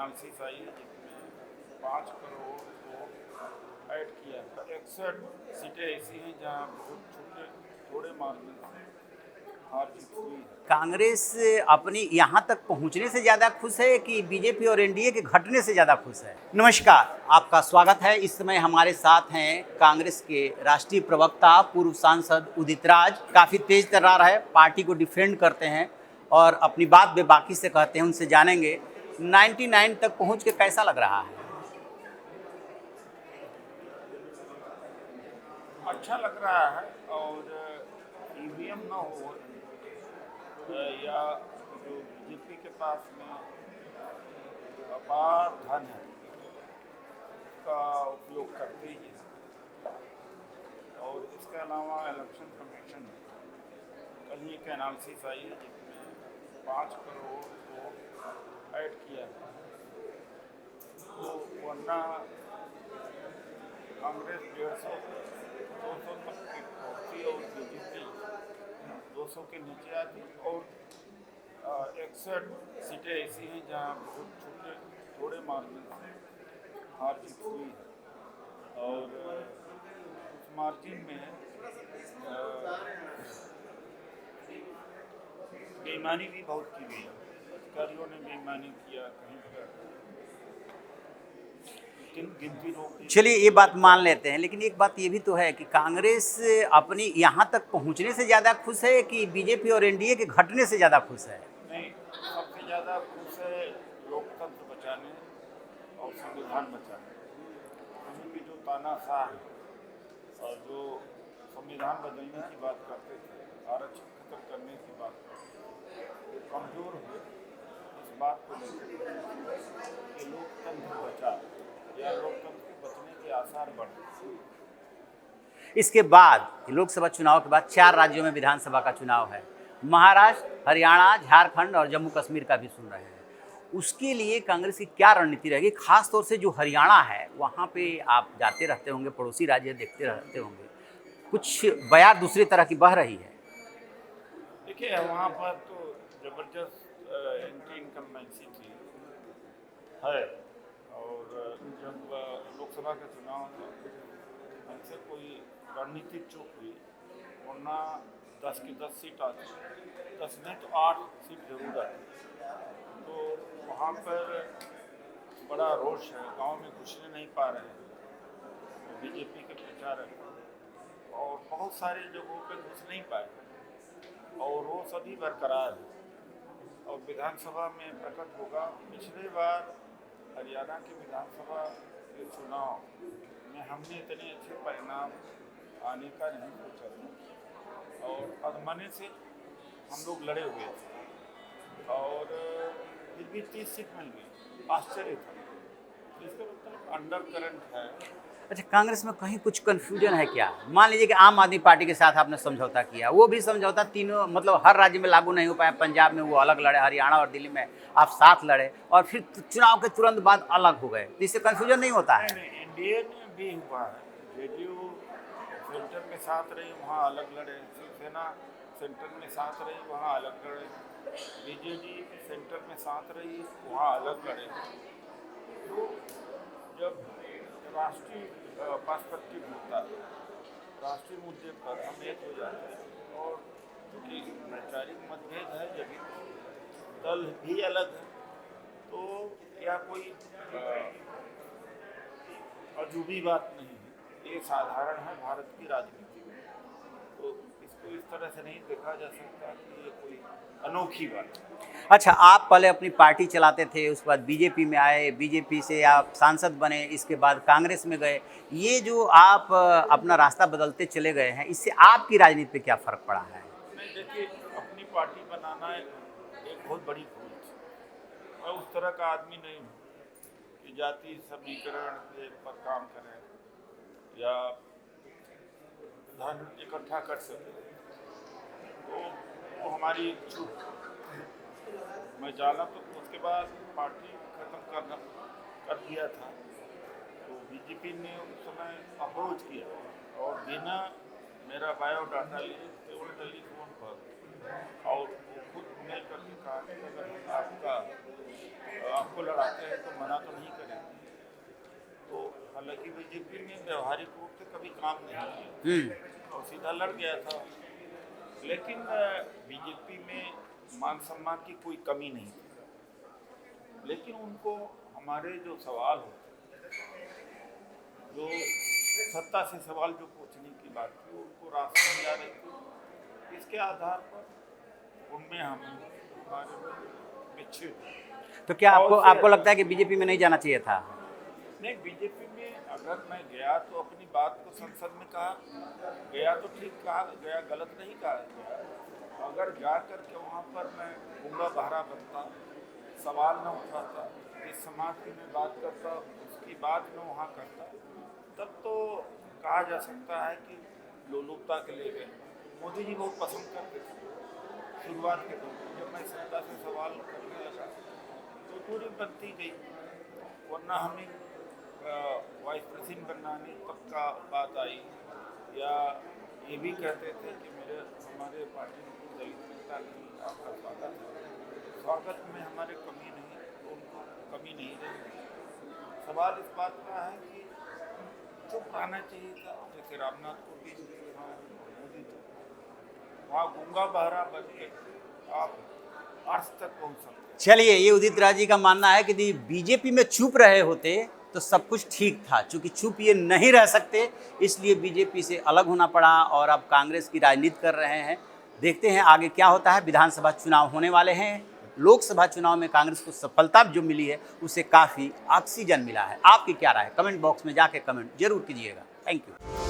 Analysis I है जिसमें 5 करोड़ को ऐड किया है। 61 सीटें ऐसी हैं जहाँ बहुत छोटे थोड़े मार्जिन से हार जीत हुई है। कांग्रेस अपनी यहाँ तक पहुँचने से ज़्यादा खुश है कि बीजेपी और एनडीए के घटने से ज़्यादा खुश है? नमस्कार, आपका स्वागत है। इस समय हमारे साथ हैं कांग्रेस के राष्ट्रीय प्रवक्ता पूर्व सांसद उदित राज। काफ़ी तेज तर्रार है, पार्टी को डिफेंड करते हैं और अपनी बात बेबाकी से कहते हैं। उनसे जानेंगे 99 तक पहुँच के कैसा लग रहा है? अच्छा लग रहा है और ईवीएम न हो या जो बीजेपी के पास में अपार धन है का उपयोग करते ही है। और इसके अलावा इलेक्शन कमीशन कल ही एक एनालिसिस आई है जिसमें 5 करोड़ को ऐड किया है। तो वरना कांग्रेस 150-200 तक की पहुँची और बीजेपी 200 के नीचे आती। और 61 सीटें ऐसी हैं जहाँ बहुत छोटे थोड़े मार्जिन से हार जीत हुई है। और उस मार्जिन में बेईमानी भी बहुत की गई है। अधिकारियों ने बेईमानी किया कहीं पर, गिनती रोक दी। चलिए ये बात मान लेते हैं, लेकिन एक बात ये भी तो है कि कांग्रेस अपनी यहाँ तक पहुँचने से ज़्यादा खुश है कि बीजेपी और एनडीए के घटने से ज़्यादा खुश है? नहीं, सबसे ज़्यादा खुश है लोकतंत्र बचाने और संविधान बचाने। कहीं भी जो तानाशाह है और जो संविधान बदलने की बात करते थे, आरक्षण खत्म करने की बात करते थे, वो कमज़ोर हुए इस बात को लेकर कि लोकतंत्र बचा या लोकतंत्र के बचने के आसार बढ़े। इसके बाद लोकसभा चुनाव के बाद 4 राज्यों में विधानसभा का चुनाव है। महाराष्ट्र, हरियाणा, झारखंड और जम्मू कश्मीर का भी सुन रहे हैं। उसके लिए कांग्रेस की क्या रणनीति रहेगी? खास तौर से जो हरियाणा है वहाँ पे आप जाते रहते होंगे, पड़ोसी राज्य देखते रहते होंगे, कुछ बयार दूसरी तरह की बह रही है। देखिए, वहाँ पर तो जबरदस्त एंटी इनकम्बेंसी थी है। और जब लोकसभा का चुनाव हमसे कोई रणनीतिक चूक हुई, वरना 10 की 10 सीट आती, 10 नहीं तो 8 सीट जरूर आती। तो वहाँ पर बड़ा रोष है, गांव में घुसने नहीं पा रहे हैं तो बीजेपी के प्रचारक, और बहुत सारी जगहों पर घुस नहीं पाए और वो सभी बरकरार है। और विधानसभा में प्रकट होगा। पिछले बार हरियाणा के विधानसभा के चुनाव में हमने इतने अच्छे परिणाम आने का नहीं सोचा था और अधमने से हम लोग लड़े हुए थे और फिर भी 30 सीट मिल गई। आश्चर्य था। इसका मतलब अंडर करंट है। अच्छा, कांग्रेस में कहीं कुछ कन्फ्यूजन है क्या? मान लीजिए कि आम आदमी पार्टी के साथ आपने समझौता किया, वो भी समझौता तीनों मतलब हर राज्य में लागू नहीं हो पाया। पंजाब में वो अलग लड़े, हरियाणा और दिल्ली में आप साथ लड़े और फिर चुनाव के तुरंत बाद अलग हो गए, तो इससे कन्फ्यूजन नहीं होता है? नहीं, एनडीए में भी हुआ है। जेडीयू सेंटर में साथ रही, वहाँ अलग लड़े। शिवसेना सेंटर में साथ रही, वहाँ अलग लड़े। बीजेडी सेंटर में साथ रही, वहाँ अलग लड़े। तो जब राष्ट्रीय पर्सपेक्टिव होता है, राष्ट्रीय मुद्दे पर हम एक हो जाते हैं। और क्योंकि वैचारिक मतभेद है, जब दल भी अलग है, तो क्या कोई अजूबी बात नहीं है। ये साधारण है भारत की राजनीति में। तो इसको इस तरह से नहीं देखा जा सकता कि ये कोई अनोखी बात है। अच्छा, आप पहले अपनी पार्टी चलाते थे, उसके बाद बीजेपी में आए, बीजेपी से आप सांसद बने, इसके बाद कांग्रेस में गए। ये जो आप अपना रास्ता बदलते चले गए हैं, इससे आपकी राजनीति पे क्या फ़र्क पड़ा है? नहीं, देखिए, अपनी पार्टी बनाना एक बहुत बड़ी भूल थी। मैं उस तरह का आदमी नहीं हूँ कि जाति समीकरण पर काम करें या धन इकट्ठा कर सके। तो वो हमारी चूक। मैं जाना तो उसके बाद पार्टी खत्म कर दिया था। तो बीजेपी ने उस समय अप्रोच किया और बिना मेरा बायोडाटा लिए केवल टेलीफोन पर और खुद मिल करके कहा कि अगर आपका आपको लड़ाते हैं तो मना तो नहीं करेंगे। तो हालांकि बीजेपी में व्यवहारिक रूप से कभी काम नहीं किया और सीधा लड़ गया था, लेकिन बीजेपी में मान सम्मान की कोई कमी नहीं थी। लेकिन उनको हमारे जो सवाल होते, जो सत्ता से सवाल जो पूछने की बात थी, उनको रास्ता नहीं आ रही थी। इसके आधार पर उनमें हम हमारे विच्छेद। तो क्या आपको लगता है कि बीजेपी में नहीं जाना चाहिए था? नहीं, बीजेपी में अगर मैं गया तो अपनी बात को संसद में कहा गया तो ठीक कहा गया, गलत नहीं कहा गया। अगर जा कर के वहाँ पर मैं गूंगा बहरा बनता, सवाल न उठाता, जिस समाज की मैं बात करता उसकी बात मैं वहाँ करता, तब तो कहा जा सकता है कि लोलुपता के ले गए। मोदी जी बहुत पसंद करते थे शुरुआत के दौर में। जब मैं सत्ता से सवाल करने लगा तो दूरी बनती गई, वरना हमें वाइस प्रेसिडेंट बनाने तक का बात आई, या ये भी कहते थे कि हमारे पार्टी में कोई दलित नेता नहीं, आपका स्वागत है। स्वागत में हमारे कमी नहीं, तो उनको कमी नहीं रही। सवाल इस बात का है कि चुप रहना चाहिए था, जैसे रामनाथ कोविंद मोदी थे, वहाँ गूंगा बहरा बन के आप अर्थ तक पहुँच सकते। चलिए, ये उदित राज जी का मानना है कि यदि बीजेपी में चुप रहे होते तो सब कुछ ठीक था। चूंकि चुप ये नहीं रह सकते, इसलिए बीजेपी से अलग होना पड़ा और अब कांग्रेस की राजनीति कर रहे हैं। देखते हैं आगे क्या होता है। विधानसभा चुनाव होने वाले हैं। लोकसभा चुनाव में कांग्रेस को सफलता जो मिली है उससे काफ़ी ऑक्सीजन मिला है। आपकी क्या राय है? कमेंट बॉक्स में जाके कमेंट जरूर कीजिएगा। Thank you.